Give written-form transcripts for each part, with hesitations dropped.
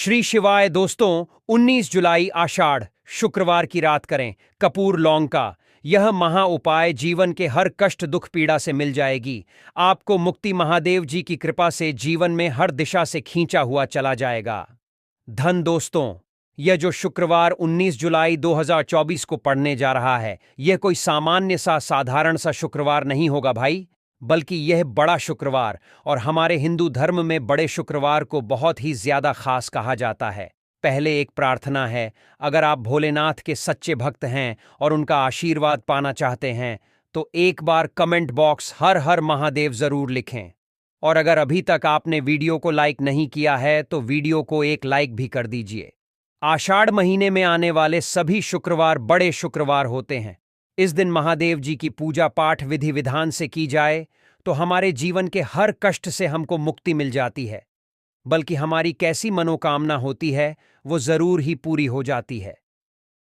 श्री शिवाय दोस्तों, 19 जुलाई आषाढ़ शुक्रवार की रात करें कपूर लौंग का यह महा उपाय जीवन के हर कष्ट दुख पीड़ा से मिल जाएगी। आपको मुक्ति महादेव जी की कृपा से जीवन में हर दिशा से खींचा हुआ चला जाएगा। धन दोस्तों, यह जो शुक्रवार 19 जुलाई 2024 को पड़ने जा रहा है, यह कोई सामान्य सा साधारण सा शुक्रवार नहीं होगा भाई, बल्कि यह बड़ा शुक्रवार और हमारे हिंदू धर्म में बड़े शुक्रवार को बहुत ही ज्यादा खास कहा जाता है। पहले एक प्रार्थना है, अगर आप भोलेनाथ के सच्चे भक्त हैं और उनका आशीर्वाद पाना चाहते हैं तो एक बार कमेंट बॉक्स हर हर महादेव जरूर लिखें। और अगर अभी तक आपने वीडियो को लाइक नहीं किया है तो वीडियो को एक लाइक भी कर दीजिए। आषाढ़ महीने में आने वाले सभी शुक्रवार बड़े शुक्रवार होते हैं। इस दिन महादेव जी की पूजा पाठ विधि विधान से की जाए तो हमारे जीवन के हर कष्ट से हमको मुक्ति मिल जाती है, बल्कि हमारी कैसी मनोकामना होती है वो जरूर ही पूरी हो जाती है।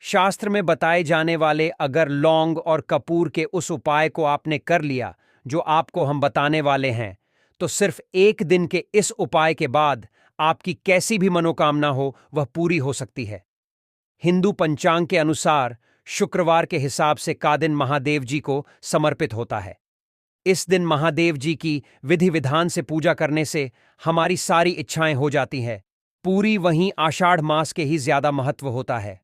शास्त्र में बताए जाने वाले अगर लौंग और कपूर के उस उपाय को आपने कर लिया जो आपको हम बताने वाले हैं, तो सिर्फ एक दिन के इस उपाय के बाद आपकी कैसी भी मनोकामना हो वह पूरी हो सकती है। हिंदू पंचांग के अनुसार शुक्रवार के हिसाब से का दिन महादेव जी को समर्पित होता है। इस दिन महादेव जी की विधि विधान से पूजा करने से हमारी सारी इच्छाएं हो जाती हैं पूरी। वहीं आषाढ़ मास के ही ज्यादा महत्व होता है।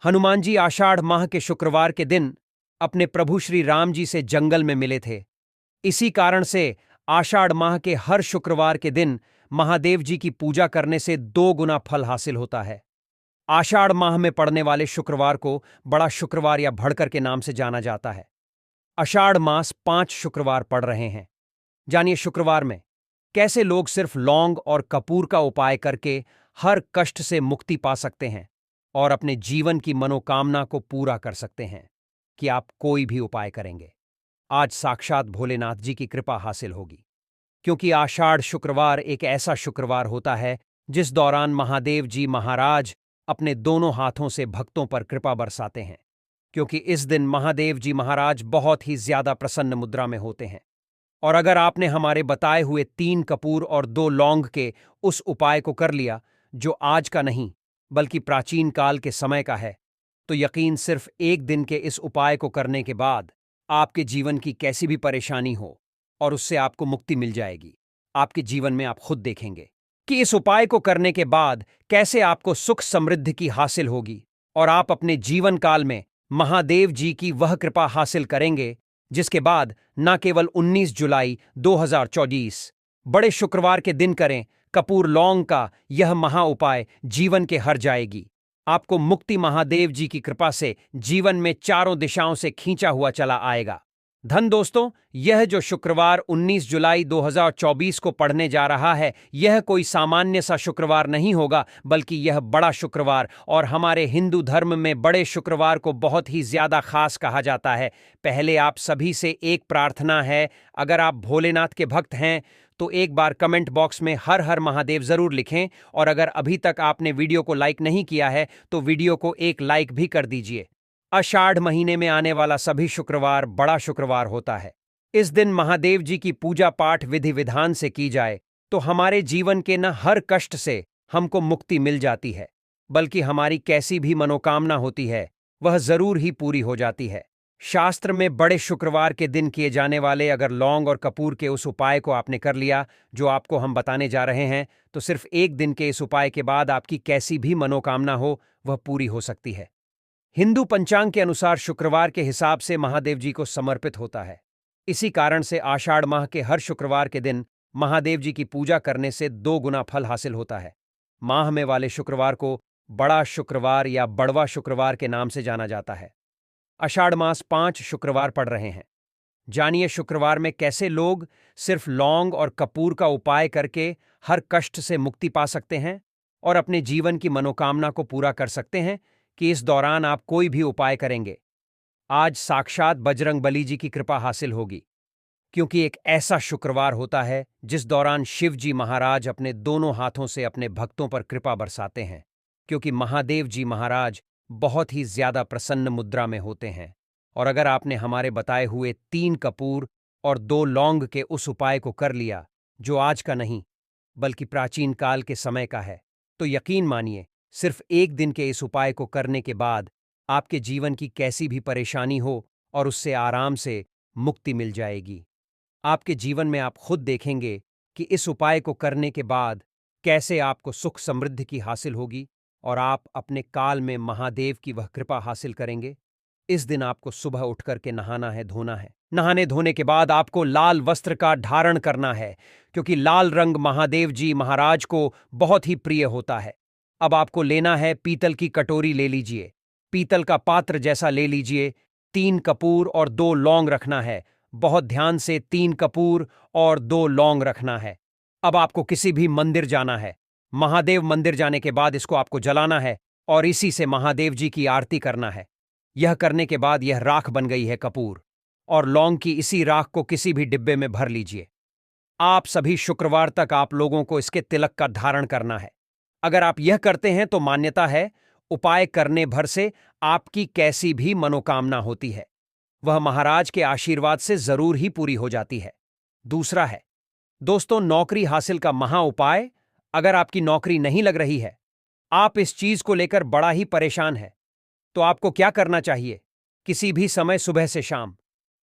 हनुमान जी आषाढ़ माह के शुक्रवार के दिन अपने प्रभु श्री राम जी से जंगल में मिले थे। इसी कारण से आषाढ़ माह के हर शुक्रवार के दिन महादेव जी की पूजा करने से 2 गुना फल हासिल होता है। आषाढ़ माह में पड़ने वाले शुक्रवार को बड़ा शुक्रवार या भड़कर के नाम से जाना जाता है। आषाढ़ मास 5 शुक्रवार पड़ रहे हैं। जानिए शुक्रवार में कैसे लोग सिर्फ लौंग और कपूर का उपाय करके हर कष्ट से मुक्ति पा सकते हैं और अपने जीवन की मनोकामना को पूरा कर सकते हैं। कि आप कोई भी उपाय करेंगे, आज साक्षात भोलेनाथ जी की कृपा हासिल होगी, क्योंकि आषाढ़ शुक्रवार एक ऐसा शुक्रवार होता है जिस दौरान महादेव जी महाराज अपने दोनों हाथों से भक्तों पर कृपा बरसाते हैं। क्योंकि इस दिन महादेव जी महाराज बहुत ही ज्यादा प्रसन्न मुद्रा में होते हैं। और अगर आपने हमारे बताए हुए 3 कपूर और 2 लौंग के उस उपाय को कर लिया जो आज का नहीं बल्कि प्राचीन काल के समय का है, तो यकीन सिर्फ एक दिन के इस उपाय को करने के बाद आपके जीवन की कैसी भी परेशानी हो और उससे आपको मुक्ति मिल जाएगी। आपके जीवन में आप खुद देखेंगे कि इस उपाय को करने के बाद कैसे आपको सुख समृद्धि की हासिल होगी और आप अपने जीवन काल में महादेव जी की वह कृपा हासिल करेंगे जिसके बाद न केवल 19 जुलाई 2024 बड़े शुक्रवार के दिन करें कपूर लौंग का यह महा उपाय जीवन के हर जाएगी। आपको मुक्ति महादेव जी की कृपा से जीवन में चारों दिशाओं से खींचा हुआ चला आएगा। धन दोस्तों, यह जो शुक्रवार 19 जुलाई 2024 को पड़ने जा रहा है, यह कोई सामान्य सा शुक्रवार नहीं होगा, बल्कि यह बड़ा शुक्रवार और हमारे हिंदू धर्म में बड़े शुक्रवार को बहुत ही ज्यादा खास कहा जाता है। पहले आप सभी से एक प्रार्थना है, अगर आप भोलेनाथ के भक्त हैं तो एक बार कमेंट बॉक्स में हर हर महादेव जरूर लिखें। और अगर अभी तक आपने वीडियो को लाइक नहीं किया है तो वीडियो को एक लाइक भी कर दीजिए। आषाढ़ महीने में आने वाला सभी शुक्रवार बड़ा शुक्रवार होता है। इस दिन महादेव जी की पूजा पाठ विधि विधान से की जाए तो हमारे जीवन के न हर कष्ट से हमको मुक्ति मिल जाती है, बल्कि हमारी कैसी भी मनोकामना होती है वह जरूर ही पूरी हो जाती है। शास्त्र में बड़े शुक्रवार के दिन किए जाने वाले अगर लौंग और कपूर के उस उपाय को आपने कर लिया जो आपको हम बताने जा रहे हैं, तो सिर्फ एक दिन के इस उपाय के बाद आपकी कैसी भी मनोकामना हो वह पूरी हो सकती है। हिंदू पंचांग के अनुसार शुक्रवार के हिसाब से महादेव जी को समर्पित होता है। इसी कारण से आषाढ़ माह के हर शुक्रवार के दिन महादेव जी की पूजा करने से 2 गुना फल हासिल होता है। माह में वाले शुक्रवार को बड़ा शुक्रवार या बड़वा शुक्रवार के नाम से जाना जाता है। आषाढ़ मास 5 शुक्रवार पड़ रहे हैं। जानिए शुक्रवार में कैसे लोग सिर्फ लौंग और कपूर का उपाय करके हर कष्ट से मुक्ति पा सकते हैं और अपने जीवन की मनोकामना को पूरा कर सकते हैं। कि इस दौरान आप कोई भी उपाय करेंगे, आज साक्षात बजरंगबली जी की कृपा हासिल होगी, क्योंकि एक ऐसा शुक्रवार होता है जिस दौरान शिव जी महाराज अपने दोनों हाथों से अपने भक्तों पर कृपा बरसाते हैं। क्योंकि महादेव जी महाराज बहुत ही ज्यादा प्रसन्न मुद्रा में होते हैं। और अगर आपने हमारे बताए हुए 3 कपूर और 2 लौंग के उस उपाय को कर लिया जो आज का नहीं बल्कि प्राचीन काल के समय का है, तो यकीन मानिए, सिर्फ एक दिन के इस उपाय को करने के बाद आपके जीवन की कैसी भी परेशानी हो और उससे आराम से मुक्ति मिल जाएगी। आपके जीवन में आप खुद देखेंगे कि इस उपाय को करने के बाद कैसे आपको सुख समृद्धि की हासिल होगी और आप अपने काल में महादेव की वह कृपा हासिल करेंगे। इस दिन आपको सुबह उठ करके नहाना है, धोना है। नहाने धोने के बाद आपको लाल वस्त्र का धारण करना है, क्योंकि लाल रंग महादेव जी महाराज को बहुत ही प्रिय होता है। अब आपको लेना है, पीतल की कटोरी ले लीजिए, पीतल का पात्र जैसा ले लीजिए, 3 कपूर और 2 लौंग रखना है। बहुत ध्यान से 3 कपूर और 2 लौंग रखना है। अब आपको किसी भी मंदिर जाना है। महादेव मंदिर जाने के बाद इसको आपको जलाना है और इसी से महादेव जी की आरती करना है। यह करने के बाद यह राख बन गई है कपूर और लौंग की इसी राख को किसी भी डिब्बे में भर लीजिए। आप सभी शुक्रवार तक आप लोगों को इसके तिलक का धारण करना है। अगर आप यह करते हैं तो मान्यता है, उपाय करने भर से आपकी कैसी भी मनोकामना होती है वह महाराज के आशीर्वाद से जरूर ही पूरी हो जाती है। दूसरा है दोस्तों, नौकरी हासिल का महा उपाय। अगर आपकी नौकरी नहीं लग रही है, आप इस चीज को लेकर बड़ा ही परेशान है, तो आपको क्या करना चाहिए? किसी भी समय, सुबह से शाम,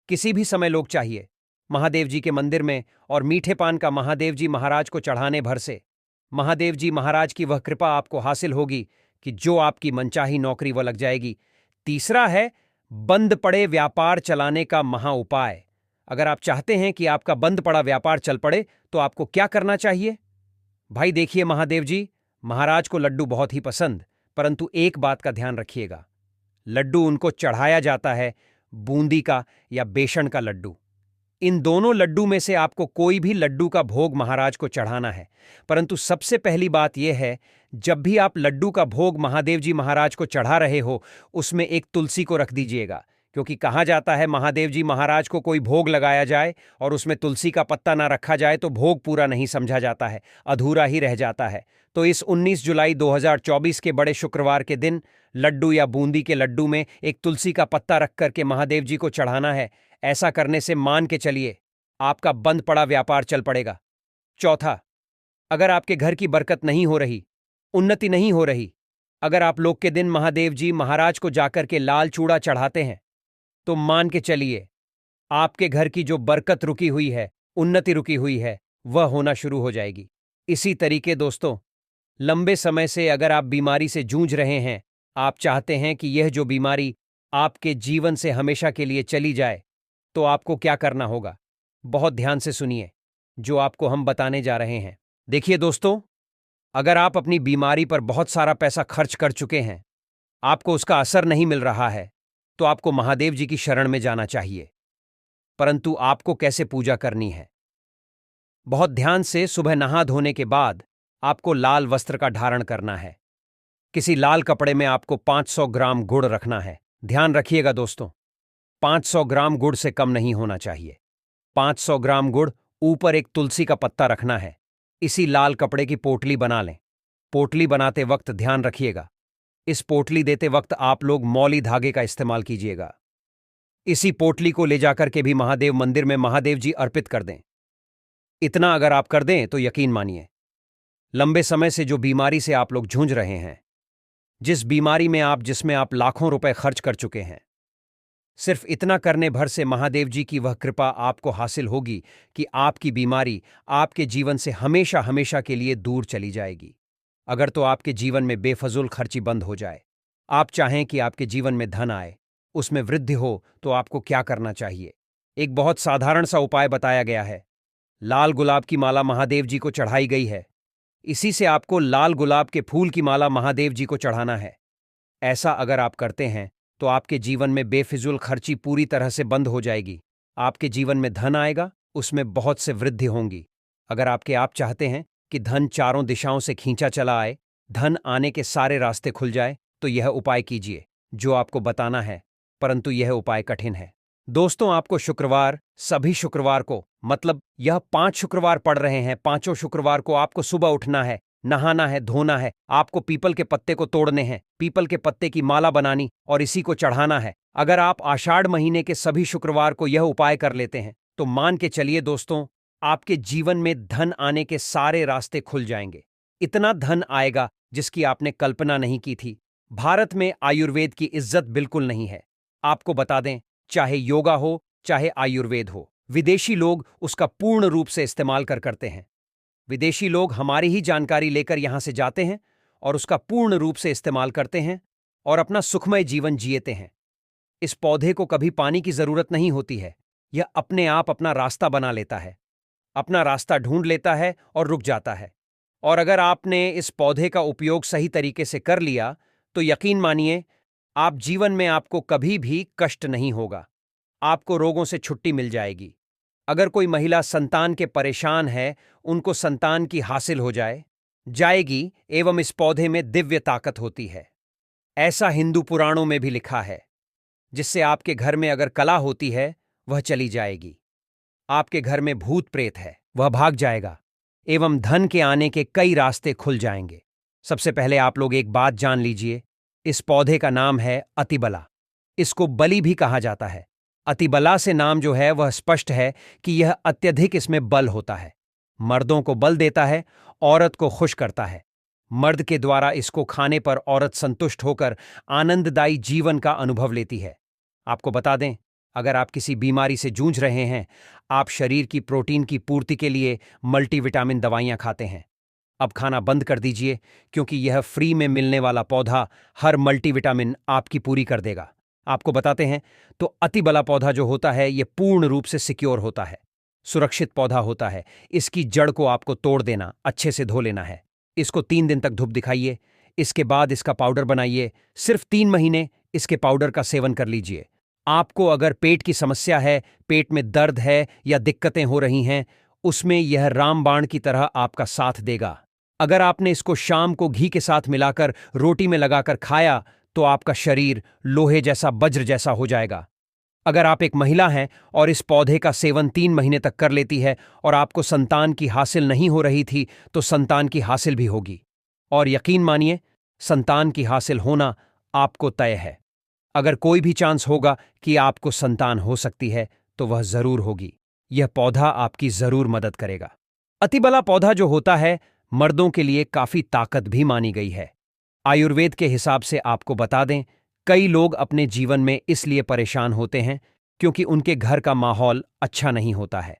किसी भी समय लोग चाहिए महादेव जी के मंदिर में और मीठे पान का महादेव जी महाराज को चढ़ाने भर से महादेव जी महाराज की वह कृपा आपको हासिल होगी कि जो आपकी मनचाही नौकरी वह लग जाएगी। तीसरा है बंद पड़े व्यापार चलाने का महा उपाय। अगर आप चाहते हैं कि आपका बंद पड़ा व्यापार चल पड़े, तो आपको क्या करना चाहिए? भाई देखिए, महादेव जी महाराज को लड्डू बहुत ही पसंद, परंतु एक बात का ध्यान रखिएगा, लड्डू उनको चढ़ाया जाता है बूंदी का या बेसन का लड्डू। इन दोनों लड्डू में से आपको कोई भी लड्डू का भोग महाराज को चढ़ाना है। परंतु सबसे पहली बात यह है, जब भी आप लड्डू का भोग महादेव जी महाराज को चढ़ा रहे हो, उसमें एक तुलसी को रख दीजिएगा, क्योंकि कहा जाता है महादेव जी महाराज को कोई भोग लगाया जाए और उसमें तुलसी का पत्ता ना रखा जाए तो भोग पूरा नहीं समझा जाता है, अधूरा ही रह जाता है। तो इस 19 जुलाई 2024 के बड़े शुक्रवार के दिन लड्डू या बूंदी के लड्डू में एक तुलसी का पत्ता रख करके महादेव जी को चढ़ाना है। ऐसा करने से मान के चलिए आपका बंद पड़ा व्यापार चल पड़ेगा। चौथा, अगर आपके घर की बरकत नहीं हो रही, उन्नति नहीं हो रही, अगर आप लोग के दिन महादेव जी महाराज को जाकर के लाल चूड़ा चढ़ाते हैं, तो मान के चलिए आपके घर की जो बरकत रुकी हुई है, उन्नति रुकी हुई है, वह होना शुरू हो जाएगी। इसी तरीके दोस्तों, लंबे समय से अगर आप बीमारी से जूझ रहे हैं, आप चाहते हैं कि यह जो बीमारी आपके जीवन से हमेशा के लिए चली जाए, तो आपको क्या करना होगा? बहुत ध्यान से सुनिए जो आपको हम बताने जा रहे हैं। देखिए दोस्तों, अगर आप अपनी बीमारी पर बहुत सारा पैसा खर्च कर चुके हैं, आपको उसका असर नहीं मिल रहा है, तो आपको महादेव जी की शरण में जाना चाहिए। परंतु आपको कैसे पूजा करनी है? बहुत ध्यान से सुबह नहा धोने के बाद आपको लाल वस्त्र का धारण करना है। किसी लाल कपड़े में आपको 500 ग्राम गुड़ रखना है। ध्यान रखिएगा दोस्तों, 500 ग्राम गुड़ से कम नहीं होना चाहिए। 500 ग्राम गुड़, ऊपर एक तुलसी का पत्ता रखना है। इसी लाल कपड़े की पोटली बना लें। पोटली बनाते वक्त ध्यान रखिएगा, इस पोटली देते वक्त आप लोग मौली धागे का इस्तेमाल कीजिएगा। इसी पोटली को ले जाकर के भी महादेव मंदिर में महादेव जी अर्पित कर दें। इतना अगर आप कर दें तो यकीन मानिए, लंबे समय से जो बीमारी से आप लोग जूझ रहे हैं, जिस बीमारी में जिसमें आप लाखों रुपए खर्च कर चुके हैं, सिर्फ इतना करने भर से महादेव जी की वह कृपा आपको हासिल होगी कि आपकी बीमारी आपके जीवन से हमेशा हमेशा के लिए दूर चली जाएगी। अगर तो आपके जीवन में बेफजूल खर्ची बंद हो जाए, आप चाहें कि आपके जीवन में धन आए, उसमें वृद्धि हो, तो आपको क्या करना चाहिए? एक बहुत साधारण सा उपाय बताया गया है। लाल गुलाब की माला महादेव जी को चढ़ाई गई है, इसी से आपको लाल गुलाब के फूल की माला महादेव जी को चढ़ाना है। ऐसा अगर आप करते हैं तो आपके जीवन में बेफिजूल खर्ची पूरी तरह से बंद हो जाएगी। आपके जीवन में धन आएगा, उसमें बहुत से वृद्धि होंगी। अगर आप चाहते हैं कि धन चारों दिशाओं से खींचा चला आए, धन आने के सारे रास्ते खुल जाए, तो यह उपाय कीजिए जो आपको बताना है, परंतु यह उपाय कठिन है। दोस्तों, आपको शुक्रवार, सभी शुक्रवार को, मतलब यह 5 शुक्रवार पड़ रहे हैं, पांचों शुक्रवार को आपको सुबह उठना है, नहाना है, धोना है, आपको पीपल के पत्ते को तोड़ने हैं, पीपल के पत्ते की माला बनानी और इसी को चढ़ाना है। अगर आप आषाढ़ महीने के सभी शुक्रवार को यह उपाय कर लेते हैं, तो मान के चलिए दोस्तों, आपके जीवन में धन आने के सारे रास्ते खुल जाएंगे। इतना धन आएगा जिसकी आपने कल्पना नहीं की थी। भारत में आयुर्वेद की इज्जत बिल्कुल नहीं है। आपको बता दें, चाहे योगा हो, चाहे आयुर्वेद हो, विदेशी लोग उसका पूर्ण रूप से इस्तेमाल करते हैं। विदेशी लोग हमारी ही जानकारी लेकर यहां से जाते हैं और उसका पूर्ण रूप से इस्तेमाल करते हैं और अपना सुखमय जीवन जीते हैं। इस पौधे को कभी पानी की जरूरत नहीं होती है। यह अपने आप अपना रास्ता बना लेता है, अपना रास्ता ढूंढ लेता है और रुक जाता है। और अगर आपने इस पौधे का उपयोग सही तरीके से कर लिया तो यकीन मानिए, आप जीवन में आपको कभी भी कष्ट नहीं होगा। आपको रोगों से छुट्टी मिल जाएगी। अगर कोई महिला संतान के परेशान है, उनको संतान की हासिल हो जाएगी एवं इस पौधे में दिव्य ताकत होती है। ऐसा हिंदू पुराणों में भी लिखा है, जिससे आपके घर में अगर कला होती है, वह चली जाएगी। आपके घर में भूत प्रेत है, वह भाग जाएगा एवं धन के आने के कई रास्ते खुल जाएंगे। सबसे पहले आप लोग एक बात जान लीजिए, इस पौधे का नाम है अतिबला। इसको बलि भी कहा जाता है। अतिबला से नाम जो है वह स्पष्ट है कि यह अत्यधिक इसमें बल होता है। मर्दों को बल देता है, औरत को खुश करता है। मर्द के द्वारा इसको खाने पर औरत संतुष्ट होकर आनंददायी जीवन का अनुभव लेती है। आपको बता दें, अगर आप किसी बीमारी से जूझ रहे हैं, आप शरीर की प्रोटीन की पूर्ति के लिए मल्टीविटामिन दवाइयां खाते हैं, अब खाना बंद कर दीजिए, क्योंकि यह फ्री में मिलने वाला पौधा हर मल्टीविटामिन आपकी पूरी कर देगा। आपको बताते हैं, तो अतिबला पौधा जो होता है यह पूर्ण रूप से सिक्योर होता है, सुरक्षित पौधा होता है। इसकी जड़ को आपको तोड़ देना, अच्छे से धो लेना है। इसको 3 दिन तक धूप दिखाइए, इसके बाद इसका पाउडर बनाइए। सिर्फ 3 महीने इसके पाउडर का सेवन कर लीजिए। आपको अगर पेट की समस्या है, पेट में दर्द है या दिक्कतें हो रही हैं, उसमें यह रामबाण की तरह आपका साथ देगा। अगर आपने इसको शाम को घी के साथ मिलाकर रोटी में लगाकर खाया तो आपका शरीर लोहे जैसा, वज्र जैसा हो जाएगा। अगर आप एक महिला हैं और इस पौधे का सेवन 3 महीने तक कर लेती है और आपको संतान की हासिल नहीं हो रही थी, तो संतान की हासिल भी होगी। और यकीन मानिए, संतान की हासिल होना आपको तय है। अगर कोई भी चांस होगा कि आपको संतान हो सकती है, तो वह जरूर होगी। यह पौधा आपकी जरूर मदद करेगा। अतिबला पौधा जो होता है, मर्दों के लिए काफी ताकत भी मानी गई है। आयुर्वेद के हिसाब से आपको बता दें, कई लोग अपने जीवन में इसलिए परेशान होते हैं क्योंकि उनके घर का माहौल अच्छा नहीं होता है।